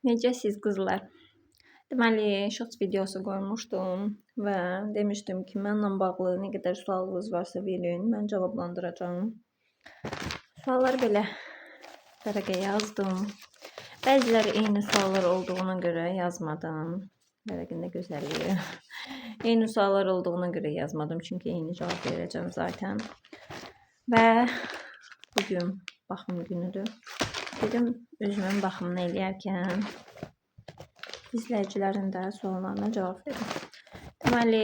Necəsiz qızlar? Deməli, shorts videosu qoymuşdum və demişdim ki, mənimlə bağlı nə qədər sualınız varsa verin, mən cavablandıracağam. Sualları belə vərəqə yazdım. Bəziləri eyni suallar olduğuna görə yazmadım. Vərəqin də gözəlliyi. Eyni suallar olduğuna görə yazmadım, çünki eyni cavab verəcəm zaten. Və bugün baxım günüdür. Dedim, özümün baxımını eləyərkən izləyicilərin də suallarına cavab verim. Deməli,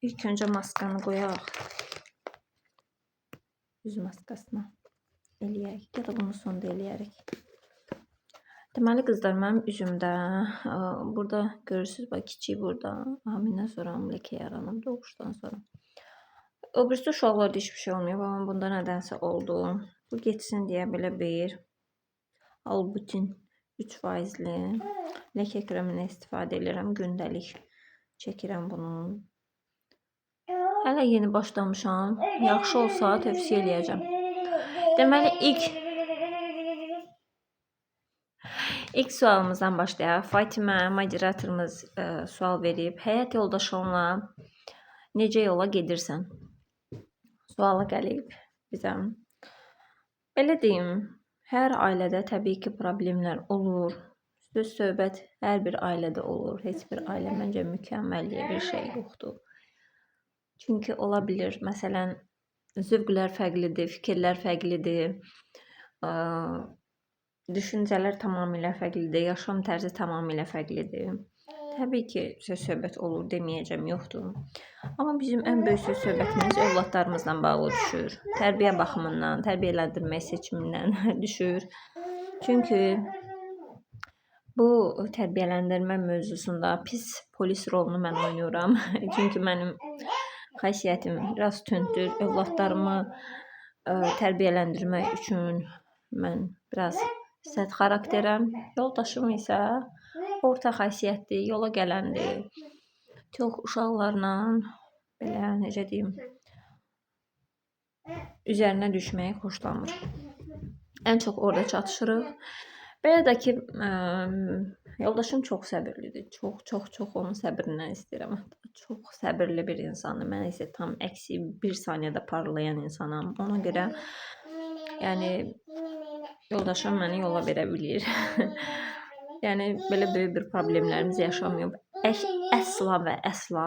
ilk öncə maskanı qoyaq. Yüz maskasını eləyək. Ya da bunu sonda eləyərik. Deməli, qızlar, mənim üzümdə, burada görürsünüz, bax, kiçik burada, aminə sonra ləkə yaranıb doğuşdan sonra. O birisi uşaqlarda hiçbir şey olmuyor, amma bunda nədənsə oldu. Bu geçsin deyə belə bir Albutin 3%li ləkə kremini istifadə edirəm. Gündəlik çəkirəm bunu. Hələ yeni başlamışam. Yaxşı olsa tövsiyə eləyəcəm. Deməli, ilk sualımızdan başlayaq. Fatimə, moderatorımız sual verib. Həyat yoldaşınla necə yola gedirsən? Suala gəlib bizə. Belə deyim, hər ailədə təbii ki, problemlər olur. Söz söhbət hər bir ailədə olur. Heç bir ailə məncə mükəmməl deyə bir şey yoxdur. Çünki ola bilir, məsələn, zövqlər fərqlidir, fikirlər fərqlidir, düşüncələr tamamilə fərqlidir, yaşam tərzi tamamilə fərqlidir. Təbii ki, söz söhbət olur, deməyəcəm, yoxdur. Amma bizim ən böyük söz söhbətimiz övladlarımızla bağlı düşür. Tərbiyə baxımından, tərbiyələndirmək seçimindən düşür. Çünki bu tərbiyələndirmə mövzusunda pis polis rolunu mən oynayıram. Çünki mənim xasiyyətim biraz tündür. Övladlarımı tərbiyələndirmək üçün mən biraz sərt xarakterəm. Yoldaşım isə orta xasiyyətli, yola gələndir. Çox uşaqlarla belə, necə deyim, üzərinə düşməyi xoşlamır. Ən çox orada çatışırıq. Belə də ki, yoldaşım çox səbirlidir. Çox onun səbrindən istəyirəm. Çox səbirli bir insandır. Mən isə tam əksi, bir saniyədə parlayan insanam. Ona görə, yəni, yoldaşım məni yola verə bilir. Yəni, belə böyük bir problemlərimiz yaşamayıb. Əsla və əsla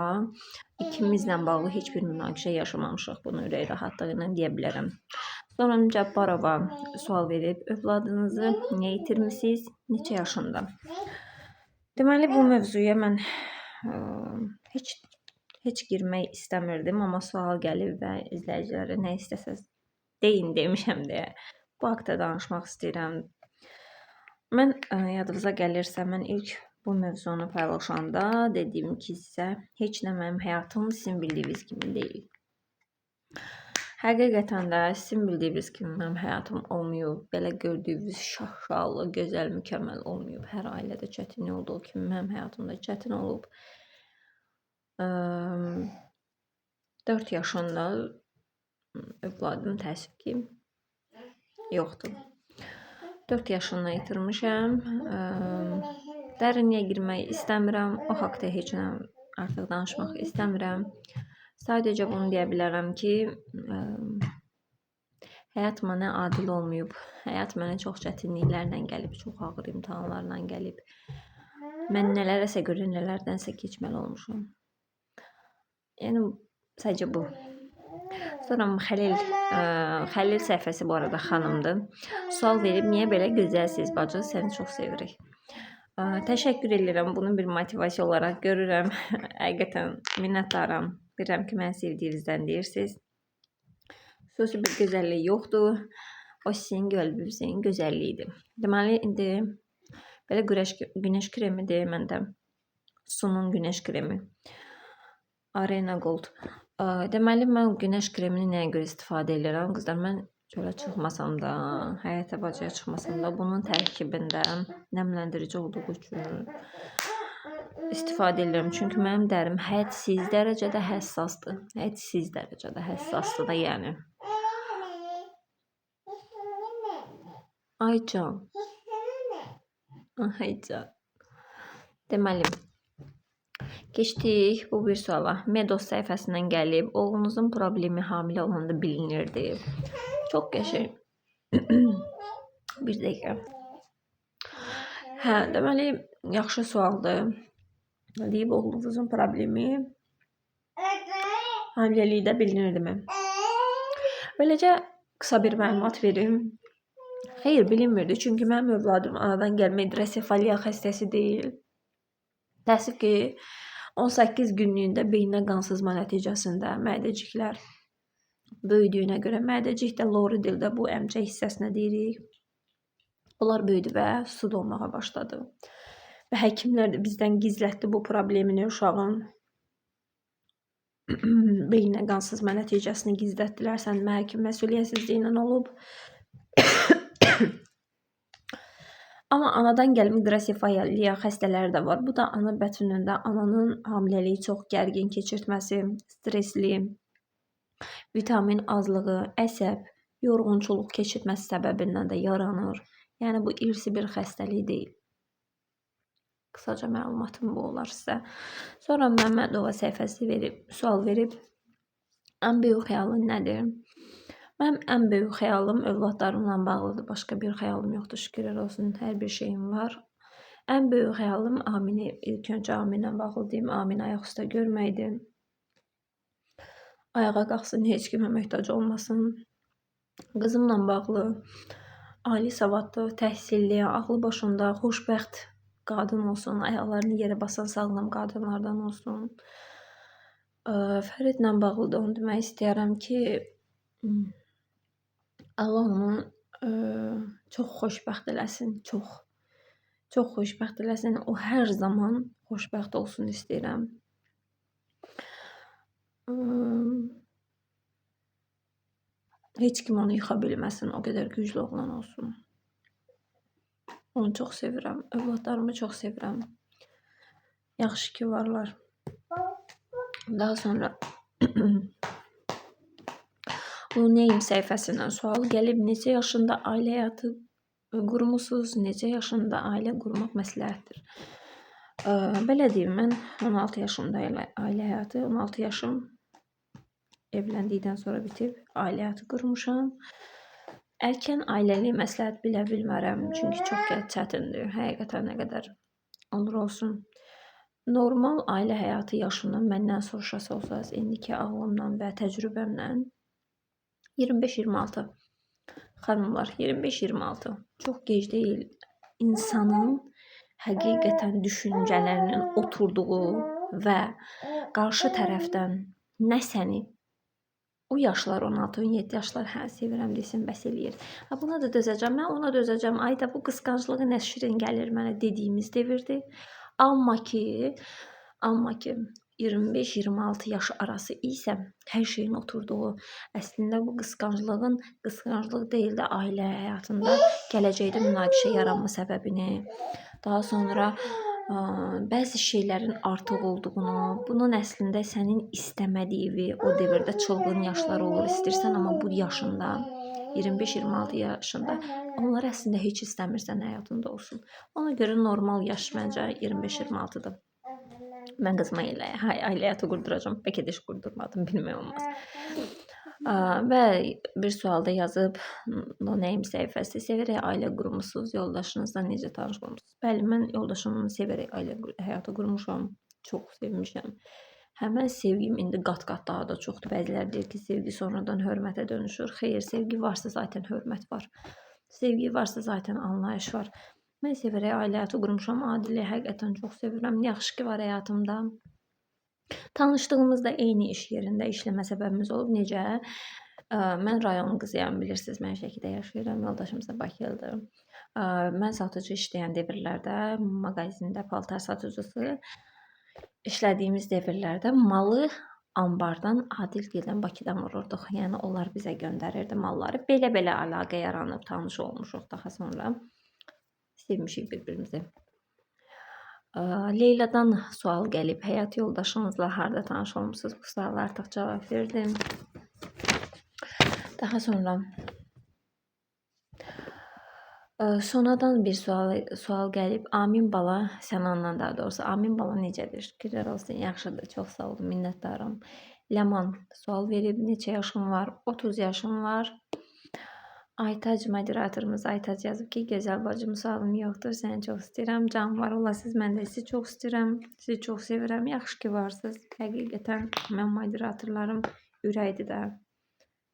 ikimizlə bağlı heç bir münaqişə yaşamamışıq. Bunu ürək rahatlığı ilə deyə bilərəm. Sonra Cabbarova sual verib, övladınızı niyə itirmisiniz? Neçə yaşında? Deməli, bu mövzuya mən heç girmək istəmirdim, amma sual gəlib və izləyicilərə nə istəsəz deyin demişəm deyə bu haqda danışmaq istəyirəm. Mən, yadınıza gəlirsə, mən ilk bu mövzunu paylaşanda dedim ki, sizə heç nə mənim həyatım sizin bildiyiniz kimi deyil. Həqiqətən də sizin bildiyiniz kimi mənim həyatım olmayıb. Belə gördüyünüz şaşalı, gözəl, mükəmməl olmayıb. Hər ailədə çətin olduğu kimi mənim həyatımda çətin olub. 4 yaşında övladım təəssüf ki, yoxdur. 4 yaşında itirmişəm. Dərinliyə girmək istəmirəm. O haqda heç nə artıq danışmaq istəmirəm. Sadəcə bunu deyə bilərəm ki, həyat mənə adil olmayıb. Həyat mənə çox çətinliklərlə gəlib, çox ağır imtahanlarla gəlib. Mən nələrəsə görə nələrdənsə keçməli olmuşam. Yəni, sadəcə bu. Sonra Xəlil səhifəsi bu arada xanımdır. Sual verib, niyə belə gözəlsiz bacı, səni çox sevirik. Təşəkkür edirəm, bunu bir motivasiya olaraq görürəm. Həqiqətən minnətdaram. Bilirəm ki, məni sevdiyinizdən deyirsiniz. Xüsusi bir gözəllik yoxdur. O sizin qəlbinizin gözəlliyidir. Deməli, indi belə günəş kremidir məndə. Sunun günəş kremi. Arena Gold. Deməli, mən günəş kremini nəyə görə istifadə edirəm? Qızlar, mən çölə çıxmasam da, həyətə bacaya çıxmasam da, bunun tərkibində nəmləndirici olduğu üçün istifadə edirəm. Çünki mənim dərim hədsiz dərəcədə həssasdır. Hədsiz dərəcədə həssasdır da, yəni. Ay can. Hayca. Deməli, keçdik bu bir suala. Medos səhifəsindən gəlib. Oğlunuzun problemi hamilə olanda bilinirdi. Çox qəşəng. Bir dəqiqə. Hə, deməli, yaxşı sualdır. Deyib oğlunuzun problemi hamiləlikdə bilinirdimi? Beləcə qısa bir məlumat verim. Xeyr, bilinmirdi. Çünki mənim övladım anadan gəlmə hidrosefaliya xəstəsi deyil. Təəssüf ki, 18 günlüyündə beyninə qan sızma nəticəsində mədəciklər böyüdüyünə görə, mədəcik də lori dildə bu əmcək hissəsinə deyirik. Onlar böyüdü və su dolmağa başladı. Və həkimlər də bizdən gizlətdi bu problemini uşağın. Beyninə qan sızma nəticəsini gizlətdilər. Sənin həkim məsuliyyətsizliyindən olub. Amma anadan gəlmə hidrosefaliya xəstələri də var. Bu da ana bətnində ananın hamiləliyi çox gərgin keçirtməsi, stresli, vitamin azlığı, əsəb, yorğunçuluq keçirtməsi səbəbindən də yaranır. Yəni bu irsi bir xəstəlik deyil. Qısaca məlumatım bu olar sizə. Sonra Məmmədova səhifəsi sual verib. Ən böyük xəyalın nədir? Mənim ən böyük xəyalım övladlarımla bağlıdır. Başqa bir xəyalım yoxdur. Şükürlər olsun, hər bir şeyim var. Ən böyük xəyalım Amini, ilk öncə Aminlə bağlı deyim. Amini ayaq üstə görməkdir. Ayağa qalxsın, heç kimə möhtac olmasın. Qızımla bağlı ali savadlı, təhsilli, ağlı başında, xoşbəxt qadın olsun. Ayaqlarını yerə basan sağlam qadınlardan olsun. Fəridlə bağlı da onu demək istəyərəm ki, Allah onu çox xoşbəxt eləsin, çox xoşbəxt eləsin. O hər zaman xoşbəxt olsun istəyirəm. Heç kim onu yıxa bilməsin, o qədər güclü oğlan olsun. Onu çox sevirəm, övladlarımı çox sevirəm. Yaxşı ki varlar. Daha sonra bu neyim səhifəsindən sual gəlib. Neçə yaşında ailə həyatı qurmusunuz? Neçə yaşında ailə qurmaq məsləhətdir? Belə deyim, mən 16 yaşımda ailə həyatı, 16 yaşım evləndikdən sonra bitib ailə həyatı qurmuşam. Erkən ailəlik məsləhət bilə bilmərəm, çünki çox çətindir. Həqiqətən nə qədər olur olsun. Normal ailə həyatı yaşını məndən soruşasınız, indiki ağlımla və təcrübəmlə 25-26. Xanımlar, 25-26. Çox gec deyil. İnsanın həqiqətən düşüncələrinin oturduğu və qarşı tərəfdən nəsəni o yaşlar 16-17 yaşlar hə sevirəm desin, bəs eləyir. Buna da dözəcəm, mən ona dözəcəm. Ayda bu qısqanclığı nə şirin gəlir mənə dediyimiz devirdir. Amma ki 25-26 yaş arası isə hər şeyin oturduğu, əslində bu qısqanclıq deyil də ailə həyatında gələcəkdə münaqişə yaranma səbəbini, daha sonra bəzi şeylərin artıq olduğunu, bunun əslində sənin istəmədiyi o devirdə çılğın yaşlar olur, istəyirsən, amma bu yaşında 25-26 yaşında onlar əslində heç istəmirsən həyatında olsun. Ona görə normal yaş məncə 25-26-dır. Mən qızıma ailə həyatı qurduracam. Bəlkə də heç qurdurmadım, bilmək olmaz. Və bir sualda yazıb, neyim səhifəsi, severək ailə qurmusunuz, yoldaşınızla necə tanış olmusunuz? Bəli, mən yoldaşımla severək ailə həyatı qurmuşam, çox sevmişəm. Həmən sevgim indi qat-qat daha da çoxdur. Bəzilər deyir ki, sevgi sonradan hörmətə dönüşür. Xeyr, sevgi varsa zaten hörmət var. Sevgi varsa zaten anlayış var. Mən severək ailə həyatı qurmuşam. Adili həqiqətən çox sevirəm. Yaxşı ki var həyatımda. Tanışdığımızda eyni iş yerində işləmə səbəbimiz olub. Necə? Mən rayon qızıyam, bilirsiniz. Mən Şəkidə yaşayıram. Yoldaşım isə Bakılıdır. Mən satıcı işləyən devirlərdə, mağazində paltar satıcısı işlədiyimiz devirlərdə malı ambardan Adil dildən Bakıdan vururduq. Yəni onlar bizə göndərirdi malları. Belə-belə əlaqə yaranıb, tanış olmuşuq daha sonra. Sevmişik bir-birimizi. Leyladan sual gəlib. Həyat yoldaşınızla harda tanış olmuşsunuz? Bu suala artıq cavab verdim. Daha sonra Sonradan bir sual gəlib. Amin bala, Sənandan daha doğrusu. Amin bala necədir? Şükürlər olsun, yaxşıdır. Çox sağ olun, minnətdaram. Ləman sual verib. Neçə yaşım var? 30 yaşım var. Aytac moderatorumuz Aytac yazıb ki, gözəl bacım sualım yoxdur. Səni çox istəyirəm. Can var olasınız. Mən də sizi çox istəyirəm. Sizi çox sevirəm. Yaxşı ki varsınız. Həqiqətən mən moderatorlarım ürəkdir də.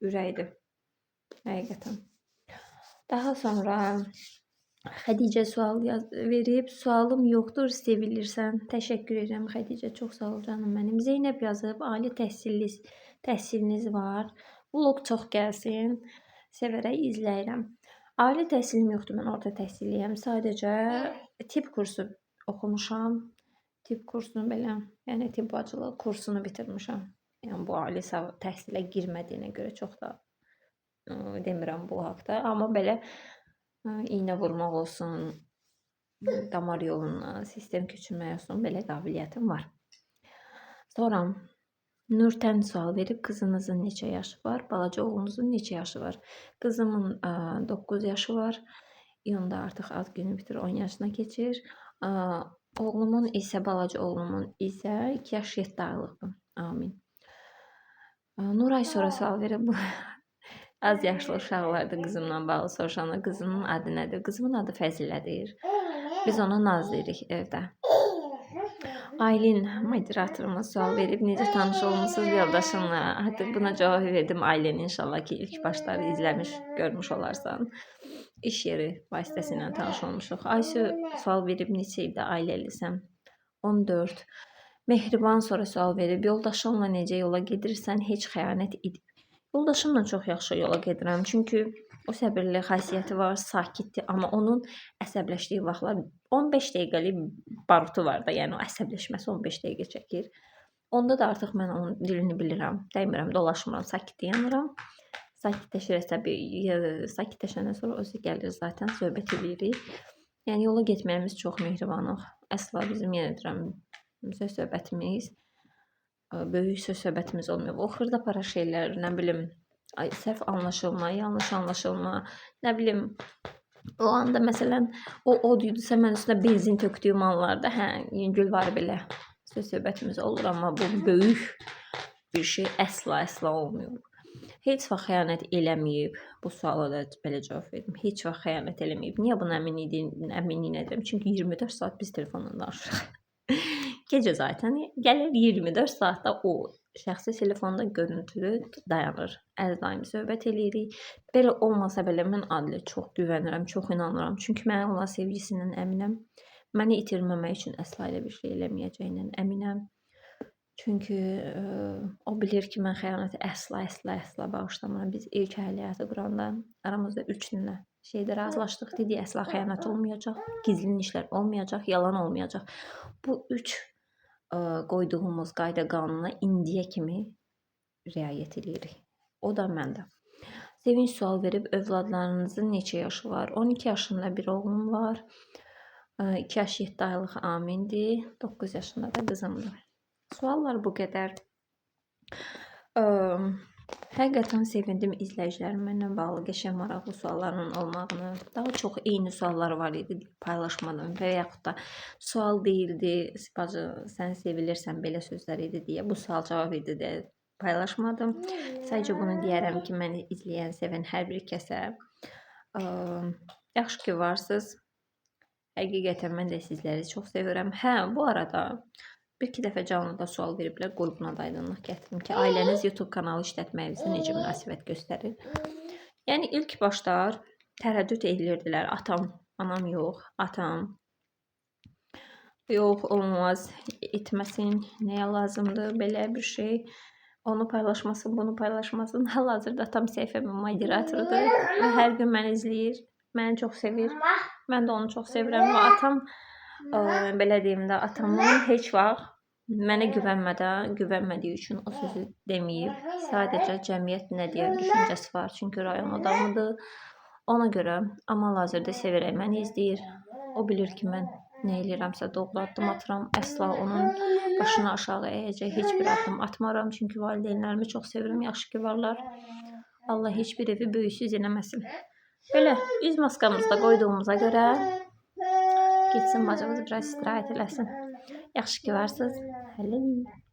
Ürəkdir. Həqiqətən. Daha sonra Xədicə sual verib. Sualım yoxdur, sevilirsən. Təşəkkür edirəm Xədicə. Çox sağ ol canım mənim. Zeynəb yazıb. Ali təhsiliniz var. Vlog çox gəlsin. Sevərək izləyirəm. Ali təhsilim yoxdur. Mən orta təhsilliyəm. Sadəcə tibb kursu oxumuşam. Tibb kursunu belə, yəni tibb bacılıq kursunu bitirmişəm. Yəni bu ali təhsilə girmədiyinə görə çox da demirəm bu haqda, amma belə iynə vurmaq olsun, damar yoluna, sistem köçürmək olsun, belə qabiliyyətim var. Sonra Nurten sual verib, qızınızın neçə yaşı var, balaca oğlunuzun neçə yaşı var? Qızımın 9 yaşı var, iyunda artıq ad günü bitir, 10 yaşına keçir. Oğlumun isə, balaca oğlumun isə 2 yaş 7 aylıqdır. Amin. Nuray sonra sual verib, az yaşlı uşaqlardır qızımla bağlı soruşanda qızımın adı nədir? Qızımın adı Fəzilədir. Biz ona Naz deyirik evdə. Aylin moderatorumuz sual verib, necə tanış olmusunuz yoldaşınla? Artıq buna cavab verdim Aylin, inşallah ki ilk başları izləmiş, görmüş olarsan. İş yeri vasitəsilə tanış olmuşuq. Aysu sual verib, neçə ildə ailəlisəm? 14. Mehriban sonra sual verib, yoldaşınla necə yola gedirsən, heç xəyanət edib? Yoldaşımla çox yaxşı yola gedirəm. Çünki o səbirli xasiyyəti var, sakitdir. Amma onun əsəbləşdiyi vaxtlar 15 dəqiqəlik barutu var da, yəni o əsəbləşməsi 15 dəqiqə çəkir. Onda da artıq mən onun dilini bilirəm. Dəymirəm, dolaşmıram, sakit dayanıram. Sakitləşəndən sonra özü gəlir zaten, söhbət edirik. Yəni yola getməyimiz çox mehribanıq. Əsla bizim, yenə deyirəm, söz-söhbətimiz böyük söz-söhbətimiz olmuyor. O xırda-para şeylər, nə bilim, səhv anlaşılma, yanlış anlaşılma, nə bilim, o anda məsələn o oduydusa mən üstünə benzin tökdüyüm anlarda, yüngül var belə söz-söhbətimiz olur, amma bu böyük bir şey əsla olmuyor. Heç vaxt xəyanət eləməyib. Bu suala da belə cavab verdim. Heç vaxt xəyanət eləməyib. Niyə bunu əminliklə edirəm? Çünki 24 saat biz telefonla danışırıq. Gecə zaten gəlir 24 saatda o şəxsi telefonda görüntülü dayanır. Hər daim söhbət eləyirik. Belə olmasa belə mən Adilə çox güvənirəm, çox inanıram. Çünki mən ona sevgisindən əminəm. Məni itirməmək üçün əsla elə bir şey eləməyəcəyindən əminəm. Çünki o bilir ki, mən xəyanəti əsla bağışlamıram. Biz ilk həyatı quranda aramızda 3 dənə şeydə razılaşdıq. Dedik, əsla xəyanət olmayacaq, gizlin işlər olmayacaq, yalan olmayacaq. Bu 3 qoyduğumuz qayda qanuna indiyə kimi riayət edirik. O da məndə. Sevinç sual verib, övladlarınızın neçə yaşı var? 12 yaşında bir oğlum var. 2 yaş 7 aylıq Amindir. 9 yaşında da qızımdır. Suallar bu qədər. Həqiqətən sevindim izləyicilərim mənlə bağlı qəşəng maraqlı sualların olmağını. Daha çox eyni suallar var idi, paylaşmadım və yaxud da sual deyildi, bacı sən sevilirsən belə sözlər idi deyə, bu sual cavab idi deyə paylaşmadım. Sadəcə bunu deyərəm ki, məni izləyən, sevən hər bir kəsə yaxşı ki varsınız. Həqiqətən mən də sizləri çox sevirəm. Bu arada bir-iki dəfə canlıda sual veriblər, qoy buna da aydınlıq gətirim ki, ailəniz YouTube kanalı işlətməyinizə necə münasibət göstərir? Yəni ilk başlar tərəddüd edirdilər. Anam yox, atam yox, olmaz, etməsin, nəyə lazımdır belə bir şey. Onu paylaşmasın, bunu paylaşmasın. Hal-hazırda atam səhifəmin moderatorudur və hər gün məni izləyir, məni çox sevir. Mən də onu çox sevirəm və atam belə deyim də, atamın heç vaxt mənə güvənmədiyi üçün o sözü deməyib. Sadəcə cəmiyyət nə deyər düşüncəsi var. Çünki rayon adamıdır. Ona görə amma hazırda sevirək, məni izləyir. O bilir ki, mən nə eləyirəmsə doğru addım atıram. Əsla onun başını aşağı əyəcək heç bir addım atmaram. Çünki valideynlərimi çox sevirəm. Yaxşı ki varlar. Allah heç bir evi böyüksüz eləməsin. Belə üz maskamızı da qoyduğumuza görə getsin bacımız biraz istirahət eləsin. Yaxşı ki varsınız. Hələlik.